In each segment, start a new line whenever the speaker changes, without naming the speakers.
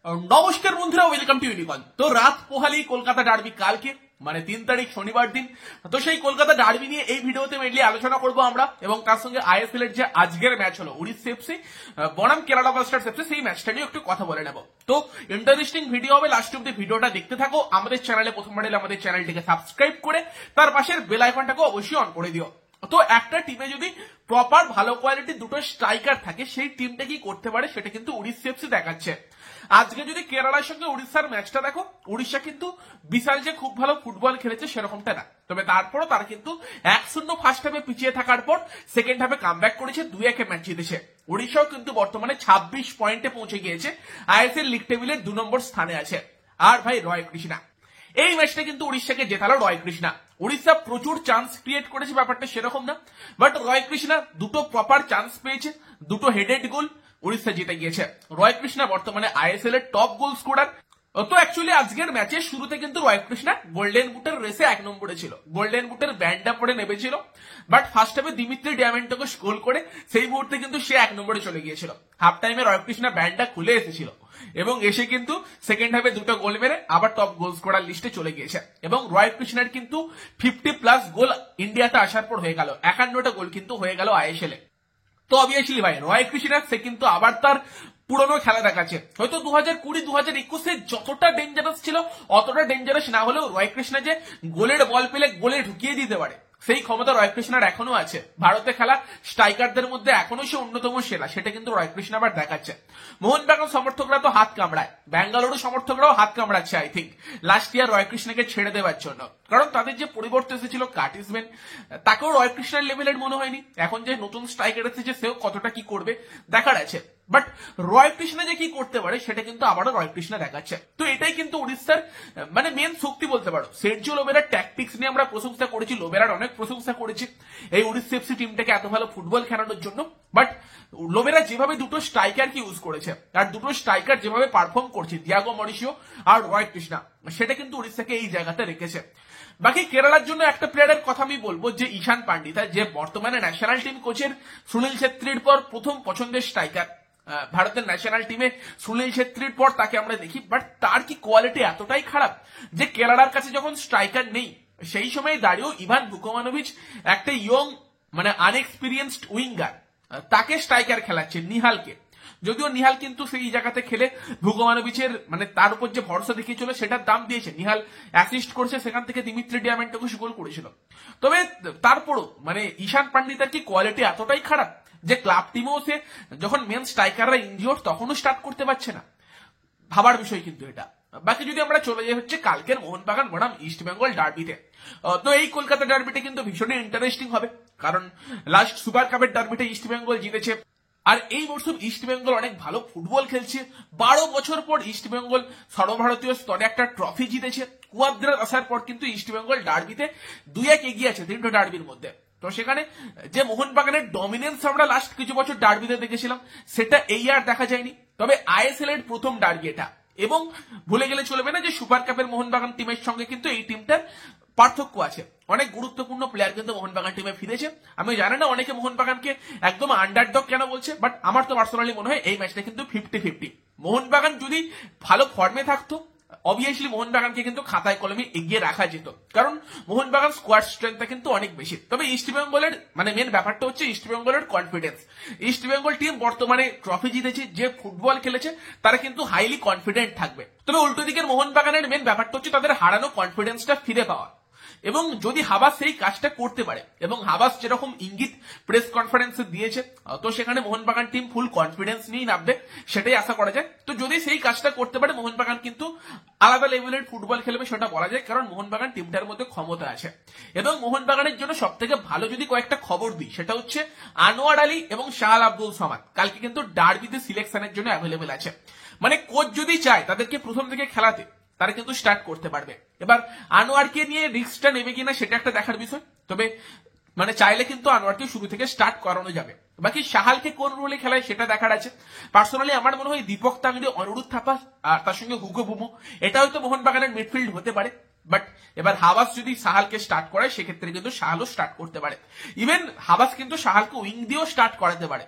নমস্কার বন্ধুরা, welcome to ইউনিকন। তো রাত পোহালেই কলকাতা ডার্বি কালকে, মানে 3 তারিখ শনিবার দিন। তো সেই কলকাতা ডার্বি নিয়ে এই ভিডিওতে মেনলি আলোচনা করব আমরা, এবং তার সঙ্গে আইএসএল এর যে আজকের ম্যাচ হলো উড়িষ্যা এফসি বনাম কেরালা ব্লাস্টার্স এফসি, সেই ম্যাচটা নিয়ে একটু কথা বলে নেব। তো ইন্টারেস্টিং ভিডিও হবে, লাস্ট অব্দি ভিডিওটা দেখতে থাকো। আমাদের চ্যানেলে প্রথমবার এলে আমাদের চ্যানেলটিকে সাবস্ক্রাইব করে তার পাশের বেল আইকনটাকে অবশ্যই অন করে দিও। তো একটা টিমে যদি প্রপার ভালো কোয়ালিটির দুটো স্ট্রাইকার থাকে, সেই টিমটা কি করতে পারে সেটা কিন্তু উড়িষ্যা এফসি দেখাচ্ছে। আজকে যদি কেরালার সঙ্গে উড়িষ্যার ম্যাচটা দেখো, উড়িষ্যা কিন্তু বিশাল যে খুব ভালো ফুটবল খেলেছে সেরকমটা না, তবে তারপরও তারা কিন্তু 1-0 ফার্স্ট হাফে পিছিয়ে থাকার পর সেকেন্ড হাফে কামব্যাক করেছে, 2-1 ম্যাচ জিতেছে। উড়িষ্যাও কিন্তু বর্তমানে 26 পয়েন্টে পৌঁছে গিয়েছে, আইএসএল লিগ টেবিলের 2 নম্বর স্থানে আছে। আর ভাই রয় কৃষ্ণা, এই ম্যাচটা কিন্তু উড়িষ্যাকে জেতালো রয় কৃষ্ণা। উড়িষ্যা প্রচুর চান্স ক্রিয়েট করেছে, ব্যাপারটা সেরকম না, বাট রয় কৃষ্ণা দুটো প্রপার চান্স পেয়েছে, দুটো হেডেড গোল, উড়িষ্যা জিতে গিয়েছে। রয় কৃষ্ণা বর্তমানে আইএসএল এর টপ গোল স্কোরার। তো অ্যাকচুয়ালি আজকের ম্যাচের শুরুতে কিন্তু রয় কৃষ্ণা গোল্ডেন বুটের রেসে 1 নম্বরে ছিল, গোল্ডেন বুটের ব্যান্ডটা পরে নেমেছিল, বাট ফার্স্ট হাফে দিমিত্রি ডিয়ামেন্টোকে গোল করে সেই মুহূর্তে কিন্তু সে 1 নম্বরে চলে গিয়েছিল। হাফ টাইমে রয় কৃষ্ণা ব্যান্ডটা খুলে এসেছিল এবং এসে কিন্তু সেকেন্ড হাফে দুটো গোল মেরে আবার টপ গোল স্কোরার লিস্টে চলে গিয়েছে। এবং রয় কৃষ্ণার কিন্তু 50+ গোল ইন্ডিয়াতে আসার পর হয়ে গেল, 51টা গোল কিন্তু হয়ে গেল আইএসএল এ। তো অবভিয়াসলি ভাই রয় কৃষ্ণা সে কিন্তু আবার তার পুরনো খেলা দেখাচ্ছে। হয়তো 2020-2021 যতটা ডেঞ্জারাস ছিল অতটা ডেঞ্জারাস না হলেও রয় কৃষ্ণা যে গোলের বল পেলে গোলে ঢুকিয়ে দিতে পারে, সেই ক্ষমতা রয় কৃষ্ণার এখনো আছে। ভারতে খেলা স্ট্রাইকারদের মধ্যে এখনো সে অন্যতম সেরা, সেটা কিন্তু রয় কৃষ্ণা আবার দেখাচ্ছে। মোহনবাগান সমর্থকরা তো হাত কামড়ায়, ব্যাঙ্গালুরু সমর্থকরাও হাত কামড়াচ্ছে আই থিঙ্ক লাস্ট ইয়ার রয় কৃষ্ণাকে ছেড়ে দেওয়ার জন্য, কারণ তাদের যে পরিবর্তন এসেছিল কার্টিসম্যান, তাকেও রয় কৃষ্ণার লেভেলের মনে হয়নি। এখন যে নতুন স্ট্রাইকার এসেছে সেও কতটা কি করবে দেখার আছে, বাট রয় কৃষ্ণা যে কি করতে পারে সেটা কিন্তু আবারও রয় কৃষ্ণা দেখাচ্ছে। তো এটাই কিন্তু উড়িষ্যার মানে মেন শক্তি বলতে পারো। সের্জিও লোবেরার ট্যাকটিক্স নিয়ে আমরা প্রশংসা করেছি, লোবেরার অনেক প্রশংসা করেছি এই উড়িষ্যা এফসি টিমটাকে এত ভালো ফুটবল খেলানোর জন্য, বাট লোবেরা যেভাবে দুটো স্ট্রাইকারকে ইউজ করেছে আর দুটো স্ট্রাইকার যেভাবে পারফর্ম করছে, দিয়াগো মরিসিও আর রয় কৃষ্ণা, সেটা কিন্তু উড়িষ্যাকে এই জায়গাতে রেখেছে। বাকি কেরালার জন্য একটা প্লেয়ারের কথা আমি বলবো, যে ঈশান পান্ডিতা, যে বর্তমানে ন্যাশনাল টিম কোচের সুনীল ছেত্রীর পর প্রথম পছন্দের স্ট্রাইকার। ভারতের ন্যাশনাল টিমে সুনীল ছেত্রীর পর তাকে আমরা দেখি, বাট তার কি কোয়ালিটি এতটাই খারাপ যে কেরালার কাছে যখন স্ট্রাইকার নেই সেই সময় দাঁড়িয়েও ইভান ভুকোমানোভিচ একটা ইয়ং মানে আনএক্সপিরিয়েন্সড উইঙ্গার তাকে স্ট্রাইকার খেলাচ্ছে, নিহালকে। যদিও নিহাল কিন্তু সেই জায়গাতে খেলে ভুকোমানোভিচের মানে তার উপর যে ভরসা দেখিয়েছিল সেটার দাম দিয়েছে। নিহাল অ্যাসিস্ট করেছে, সেখান থেকে দিমিত্রি ডিয়ামেন্টোকে গোল করেছিল। তবে তারপরও মানে ঈশান পান্ডিতার কি কোয়ালিটি এতটাই খারাপ যে ক্লাব টিমেও সে যখন মেন স্ট্রাইকাররা ইনজিওর তখনও স্টার্ট করতে পারছে না, ভাবার বিষয় কিন্তু এটা। বাকি যদি আমরা চলে যাই হচ্ছে কালকের মোহনবাগান বনাম ইস্ট বেঙ্গল ডার্বিতে, তো এই কলকাতা ডার্বিটা কিন্তু ভীষণই ইন্টারেস্টিং হবে, কারণ লাস্ট সুপার কাপের ডার্বিতে ইস্ট বেঙ্গল জিতেছে, আর এই মরশুম ইস্ট বেঙ্গল অনেক ভালো ফুটবল খেলছে। 12 বছর পর ইস্ট বেঙ্গল সর্বভারতীয় স্তরে একটা ট্রফি জিতেছে। কুয়াদ্রার আসার পর কিন্তু ইস্ট বেঙ্গল ডার্বিতে 2-1 এগিয়ে আছে 3টা ডার্বির মধ্যে। তো সেখানে যে মোহনবাগানের ডমিনেন্স আমরা লাস্ট কিছু বছর ডার্বিতে দেখেছিলাম সেটা এই আর দেখা যায়নি। তবে আইএসএল এর প্রথম ডার্বি এটা, এবং ভুলে গেলে চলবে না যে সুপার কাপের মোহনবাগান টিমের সঙ্গে কিন্তু এই টিমটার পার্থক্য আছে। অনেক গুরুত্বপূর্ণ প্লেয়ার কিন্তু মোহনবাগান টিমে ফিরেছে। আমি জানি না অনেকে মোহনবাগানকে একদম আন্ডারডগ কেন বলছে, বাট আমার তো পার্সোনালি মনে হয় এই ম্যাচটা কিন্তু 50-50। মোহনবাগান যদি ভালো ফর্মে থাকতো অবভিয়াসলি মোহনবাগানকে কিন্তু খাতায় কলমে এগিয়ে রাখা যেত, কারণ মোহনবাগান স্কোয়াড স্ট্রেংথটা কিন্তু অনেক বেশি। তবে ইস্ট বেঙ্গলের মানে মেন ব্যাপারটা হচ্ছে ইস্ট বেঙ্গলের কনফিডেন্স। ইস্ট বেঙ্গল টিম বর্তমানে ট্রফি জিতেছে, যে ফুটবল খেলেছে তারা কিন্তু হাইলি কনফিডেন্ট থাকবে। তবে উল্টো দিকের মোহনবাগানের মেন ব্যাপারটা হচ্ছে তাদের হারানো কনফিডেন্সটা ফিরে পাওয়া, এবং যদি হাবাস সেই কাজটা করতে পারে, এবং হাবাস যেরকম ইঙ্গিত প্রেস কনফারেন্সে দিয়েছে, তো সেখানে মোহনবাগান টিম ফুল কনফিডেন্স নিয়ে নামবে, সেটাই আশা করা যায়। তো যদি সেই কাজটা করতে পারে মোহনবাগান কিন্তু আলাদা লেভেলের ফুটবল খেলবে সেটা বলা যায়, কারণ মোহনবাগান টিমটার মধ্যে ক্ষমতা আছে। এবং মোহনবাগানের জন্য সব থেকে ভালো যদি কয়েকটা খবর দিই সেটা হচ্ছে আনোয়ার আলী এবং শাহাল আব্দুল সামাদ কালকে কিন্তু ডার্বিতে সিলেকশনের জন্য অ্যাভেলেবেল আছে। মানে কোচ যদি চায় তাদেরকে প্রথম থেকে খেলাতে, তারা কিন্তু স্টার্ট করতে পারবে। এবার আনোয়ারকে নিয়ে রিস্কটা নেবে কিনা সেটা একটা দেখার বিষয়, তবে মানে চাইলে কিন্তু আনোয়ারকে শুরু থেকে স্টার্ট করানো যাবে। বাকি শাহালকে কোন রোলে খেলায় সেটা দেখার আছে। পার্সোনালি আমার মনে হয় দীপক তাংড়ি, অনিরুদ্ধ থাপা আর তার সঙ্গে হুগো বুমো, এটা হয়তো মোহনবাগানের মিডফিল্ড হতে পারে। বাট এবার হাবাস যদি সাহালকে স্টার্ট করায় সেক্ষেত্রে কিন্তু সাহালও স্টার্ট করতে পারে। ইভেন হাবাস কিন্তু সাহালকে উইং দিয়েও স্টার্ট করাতে পারে,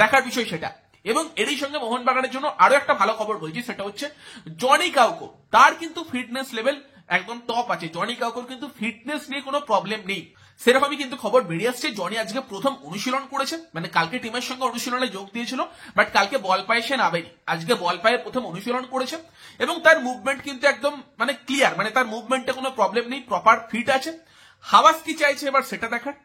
দেখার বিষয় সেটা। এবং এরই সঙ্গে মোহনবাগানের জন্য আরো একটা ভালো খবর বলছি, সেটা হচ্ছে জনি কাউকো, তার কিন্তু ফিটনেস লেভেল একদম টপ আছে। জনি কাউকোর কিন্তু ফিটনেস নিয়ে কোনো প্রবলেম নেই, সেরকমই কিন্তু খবর বেরিয়ে আসছে। জনি আজকে প্রথম অনুশীলন করেছে, মানে কালকে টিমের সঙ্গে অনুশীলনে যোগ দিয়েছিল, বাট কালকে বল পায়ে সে নামেনি, আজকে বল পায়ে প্রথম অনুশীলন করেছে এবং তার মুভমেন্ট কিন্তু একদম মানে ক্লিয়ার, মানে তার মুভমেন্টে কোনো প্রবলেম নেই, প্রপার ফিট আছে। হাওয়াস কি চাইছে এবার সেটা দেখার।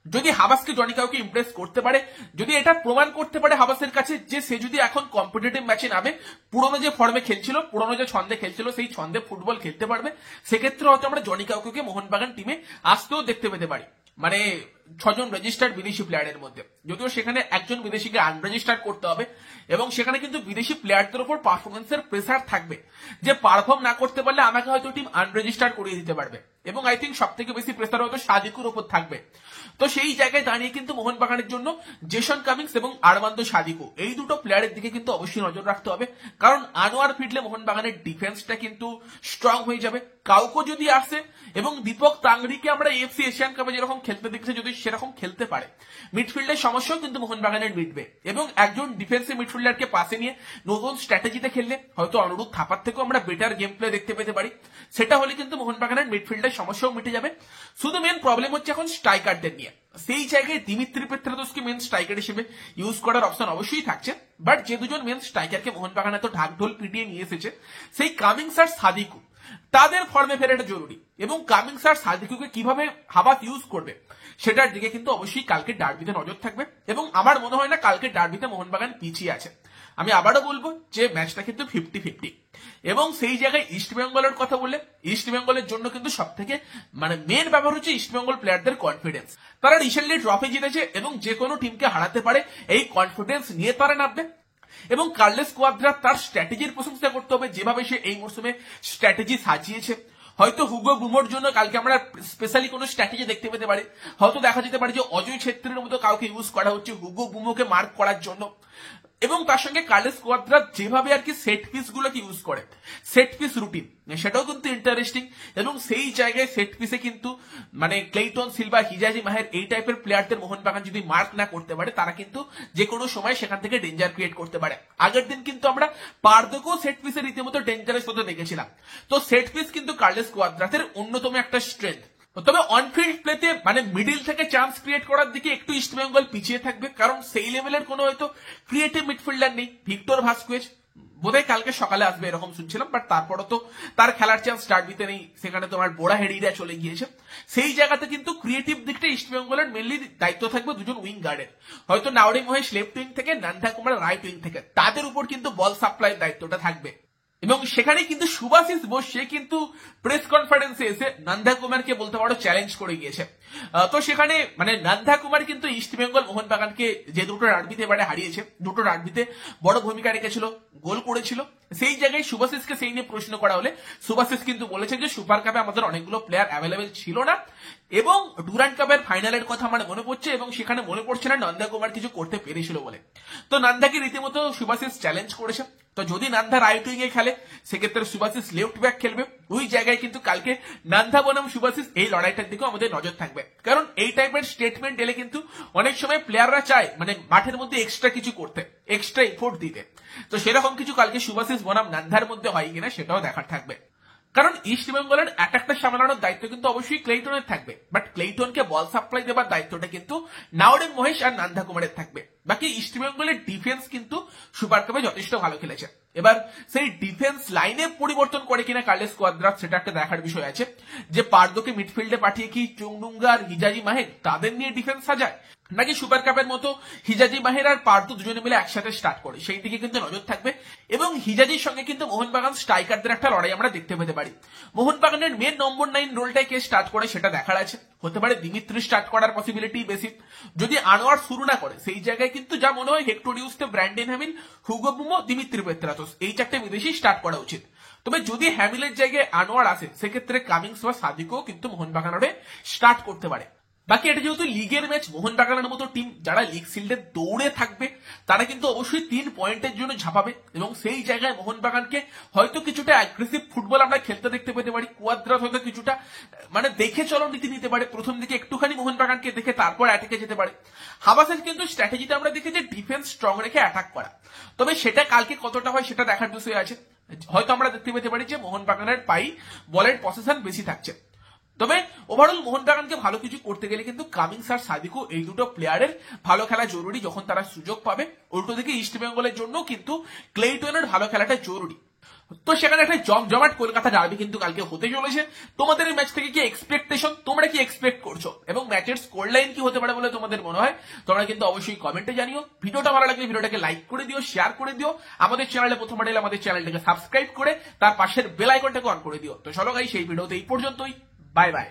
যদি হাবাসকে জনি কাউকে ইমপ্রেস করতে পারে, যদি এটা প্রমাণ করতে পারে হাবাসের কাছে যে সে যদি এখন কম্পিটিটিভ ম্যাচে নামে পুরোনো যে ফর্মে খেলছিল, পুরোনো যে ছন্দে খেলছিল সেই ছন্দে ফুটবল খেলতে পারবে, সেক্ষেত্রে হয়তো আমরা জনি কাউকে মোহনবাগান টিমে আসতেও দেখতে পেতে পারি। মানে 6 জন রেজিস্টার্ড বিদেশি প্লেয়ারের মধ্যে, যদিও সেখানে একজন বিদেশিকে আনরেজিস্টার্ড করতে হবে এবং সেখানে কিন্তু বিদেশি প্লেয়ারদের উপর পারফরমেন্সের প্রেসার থাকবে, যে পারফর্ম না করতে পারলে আমাকে হয়তো টিম আনরেজিস্টার্ড করিয়ে দিতে পারবে। এবং আই থিঙ্ক সব থেকে বেশি প্রেসার হয়তো সাদিকুর উপর থাকবে। তো সেই জায়গায় দাঁড়িয়ে কিন্তু মোহনবাগানের জন্য জেসন কামিংস এবং আরমান্দো সাদিকো, এই দুটো প্লেয়ারের দিকে কিন্তু অবশ্যই নজর রাখতে হবে, কারণ আনোয়ার ফিরলে মোহনবাগানের ডিফেন্সটা কিন্তু স্ট্রং হয়ে যাবে। কাউকো যদি আসে এবং দীপক তাংরিকে আমরা এফসি এশিয়ান কাপে যেরকম খেলতে দেখছি, যদি সেরকম খেলতে পারে, মিডফিল্ডের সমস্যাও কিন্তু মোহনবাগানের মিটবে। এবং একজন ডিফেন্সিভ মিডফিল্ডারকে পাশে নিয়ে নতুন স্ট্র্যাটেজিতে খেললে হয়তো অনুরূপ থাপার থেকেও আমরা বেটার গেম প্লে দেখতে পেতে পারি। সেটা হলে কিন্তু মোহনবাগানের মিডফিল্ডের সমস্যাও মিটে যাবে। শুধু মেন প্রবলেম হচ্ছে এখন স্ট্রাইকারদের নিয়ে, সেই জায়গায় দিমিত্রি পেত্রাদোসকে মেন স্ট্রাইকার হিসেবে ইউজ করার অপশন অবশ্যই থাকছে, বাট যে দুজন মেন স্ট্রাইকারকে মোহনবাগান এত ঢাকঢোল পিটিয়ে নিয়ে এসেছে, সেই কামিংস আর সাদিকু, তাদের ফর্মে ফেরাটা জরুরি। এবং কামিংস আর সাদিকুকে কিভাবে হাবাস ইউজ করবে সেটার দিকে কিন্তু অবশ্যই কালকে ডার্বিতে নজর থাকবে। এবং আমার মনে হয় না কালকে ডার্বিতে মোহনবাগান পিছিয়ে আছে। আমি আবারও বলবো যে ম্যাচটা কিন্তু 50-50। এবং সেই জায়গায় ইস্ট বেঙ্গলের কথা বললে, ইস্ট বেঙ্গলের জন্য কিন্তু সব থেকে মানে মেন ব্যাপার হচ্ছে ইস্ট বেঙ্গল প্লেয়ারদের কনফিডেন্স। তারা রিসেন্টলি ট্রফি জিতেছে এবং যে কোনো টিমকে হারাতে পারে, এই কনফিডেন্স নিয়ে তারা নামবে। এবং কার্লেস কোয়াদ্রা তার স্ট্র্যাটেজির প্রশংসা করতে হবে, যেভাবে সে এই মরশুমে স্ট্র্যাটেজি সাজিয়েছে। হয়তো হুগো বুমোর জন্য কালকে আমরা স্পেশালি কোনো স্ট্র্যাটেজি দেখতে পেতে পারি, হয়তো দেখা যেতে পারে যে অজয় ছেত্রীর মতো কাউকে ইউজ করা হচ্ছে হুগো বুমোকে মার্ক করার জন্য। এবং তার সঙ্গে কার্লেস কোয়াদ্রা যেভাবে আর কি সেট পিস গুলোকে ইউজ করে, সেট পিস রুটিন, সেটাও কিন্তু ইন্টারেস্টিং। এবং সেই জায়গায় সেট পিসে কিন্তু মানে ক্লেইটন সিলভা, হিজাজি মাহের এই টাইপের প্লেয়ারদের মোহনবাগান যদি মার্ক না করতে পারে, তারা কিন্তু যে কোনো সময় সেখান থেকে ডেঞ্জার ক্রিয়েট করতে পারে। আগের দিন কিন্তু আমরা পার্দকেও সেট পিসে রীতিমতো ডেঞ্জারাস হতে দেখেছিলাম। তো সেট পিস কিন্তু কার্লেস কোয়াদ্রাসের অন্যতম একটা স্ট্রেংথ। তবে অনফিল্ড প্লেতে মানে মিডিল থেকে চান্স ক্রিয়েট করার দিকে একটু ইস্ট বেঙ্গল পিছিয়ে থাকবে, কারণ সেই লেভেলের কোনো হয়তো ক্রিয়েটিভ মিডফিল্ডার নেই। ভিক্টর ভাস্কুয়েজ বোধহয় কালকে সকালে আসবে এরকম শুনছিলাম, বাট তারপরও তো তার খেলার চান্স ডার্বিতে নেই, সেখানে তোমার বোড়া হেডিরা চলে গিয়েছে। সেই জায়গাতে কিন্তু ক্রিয়েটিভ দিকটা ইস্ট বেঙ্গলের মেনলি দায়িত্ব থাকবে দুজন উইং গার্ডের, হয়তো নাওরে মহেশ লেফট উইং থেকে, নান্দা কুমার রাইট উইং থেকে, তাদের উপর কিন্তু বল সাপ্লাইয়ের দায়িত্বটা থাকবে। এবং সেখানে কিন্তু সুভাশিস বোস সে কিন্তু প্রেস কনফারেন্সে এসে নন্দা কুমারকে বলতে পারো চ্যালেঞ্জ করে গিয়েছে। তো সেখানে মানে নন্দা কুমার কিন্তু ইস্ট বেঙ্গল মোহনবাগানকে যে দুটো ডার্বিতে এবারে হারিয়েছে, দুটো ডার্বিতে বড় ভূমিকা রেখেছিল, গোল করেছিল। সেই জায়গায় সুভাশিসকে সেই নিয়ে প্রশ্ন করা হলে সুভাশিস কিন্তু বলেছেন যে সুপার কাপে আমাদের অনেকগুলো প্লেয়ার অ্যাভেলেবেল ছিল না, এবং ডুরান্ড কাপের ফাইনালের কথা আমার মনে পড়ছে, এবং সেখানে মনে পড়ছে না নন্দা কুমার কিছু করতে পেরেছিল বলে। তো নন্দাকে রীতিমতো সুভাশিস চ্যালেঞ্জ করেছে। তো যদি নান্দা রাইট উইং এ খেলে, সেক্ষেত্রে সুভাশিস লেফট ব্যাক খেলবে। ওই জায়গায় কিন্তু কালকে নান্দা বনাম সুভাশিস এই লড়াইটার দিকেও আমাদের নজর থাকবে, কারণ এই টাইপের স্টেটমেন্ট এলে কিন্তু অনেক সময় প্লেয়াররা চায় মানে মাঠের মধ্যে এক্সট্রা কিছু করতে, এক্সট্রা এফোর্ট দিতে। তো সেরকম কিছু কালকে সুভাশিস বনাম নান্দার মধ্যে হয় কিনা সেটাও দেখার থাকবে, কারণ ইস্ট বেঙ্গলের অ্যাটাকটা সামলানোর দায়িত্ব কিন্তু অবশ্যই ক্লেইটনের থাকবে, বাট ক্লেইটনকে বল সাপ্লাই দেওয়ার দায়িত্বটা কিন্তু নাওরেন মহেশ আর নান্দা কুমারের থাকবে। বাকি ইস্ট বেঙ্গলের ডিফেন্স কিন্তু সুপার কাপে যথেষ্ট ভালো খেলেছে। এবার সেই ডিফেন্স লাইনে পরিবর্তন করে কিনা কার্লেস কোয়াদ্রাস, সেটা একটা দেখার বিষয় আছে, যে পার্দোকে মিডফিল্ডে পাঠিয়ে কি চুংডুঙ্গা আর হিজাজি মাহের তাদের নিয়ে ডিফেন্স সাজায়, নাকি সুপার কাপের মতো হিজাজি মাহের আর পার্দো দুজনে মিলে একসাথে স্টার্ট করে, সেই দিকে কিন্তু নজর থাকবে। এবং হিজাজির সঙ্গে কিন্তু মোহনবাগান স্ট্রাইকারদের একটা লড়াই আমরা দেখতে পেতে পারি। মোহনবাগানের মেন নম্বর 9 রোলটাই কে স্টার্ট করে সেটা দেখার আছে। হতে পারে দিমিত্রি স্টার্ট করার পসিবিলিটি বেশি, যদি আনোয়ার শুরু না করে। সেই জায়গায় কিন্তু যা মনে হয় Hector Yuste, Brandon Hamill, Hugo Boumous, Dimitri Petratos এই চারটে বিদেশি স্টার্ট করা উচিত। তবে যদি হ্যামিলের জায়গায় আনোয়ার আসে, সেক্ষেত্রে কামিংস বা সাদিকও কিন্তু মোহনবাগানের স্টার্ট করতে পারে। বাকি এটা যেহেতু লিগের ম্যাচ, মোহনবাগানের মতো টিম যারা লিগ শিল্ডে দৌড়ে থাকবে তারা কিন্তু অবশ্যই 3 পয়েন্টের জন্য ঝাঁপাবে এবং সেই জায়গায় মোহনবাগানকে হয়তো কিছুটা অ্যাগ্রেসিভ ফুটবল আমরা খেলতে দেখতে পেতে পারি। কুয়াদ্রাস হয়তো কিছুটা মানে দেখে চলো নীতি নিতে পারে, প্রথম দিকে একটুখানি মোহনবাগানকে দেখে তারপর অ্যাটাকে যেতে পারে। হাবাসের কিন্তু স্ট্র্যাটেজিতে আমরা দেখি যে ডিফেন্স স্ট্রং রেখে অ্যাটাক করা, তবে সেটা কালকে কতটা হয় সেটা দেখার বিষয় আছে। হয়তো আমরা দেখতে পেতে পারি যে মোহনবাগানের পাই বলের পসেশন বেশি থাকছে। তবে ওভারঅল মোহনবাগানকে ভালো কিছু করতে গেলে কিন্তু কামিংস আর সাদিকু এই দুটো প্লেয়ারের ভালো খেলা জরুরি যখন তারা সুযোগ পাবে। উল্টো দিকে ইস্ট বেঙ্গলের জন্য কিন্তু ক্লেইটনের ভালো খেলাটা জরুরি। তো সেখানে একটা জমজমাট কলকাতা ডার্বি কিন্তু কালকে হতে চলেছে। তোমাদের এই ম্যাচ থেকে কি এক্সপেকটেশন, তোমরা কি এক্সপেক্ট করছো এবং ম্যাচের স্কোর লাইন কি হতে পারে বলে তোমাদের মনে হয় তোমরা কিন্তু অবশ্যই কমেন্টে জানিও। ভিডিওটা ভালো লাগলে ভিডিওটাকে লাইক করে দিও, শেয়ার করে দিও, আমাদের চ্যানেলে প্রথমবার এলে আমাদের চ্যানেলটাকে সাবস্ক্রাইব করে তার পাশের বেল আইকনটাকে অন করে দিও। তো চলো গাইস, সেই ভিডিওতে এই পর্যন্তই, বাই বাই।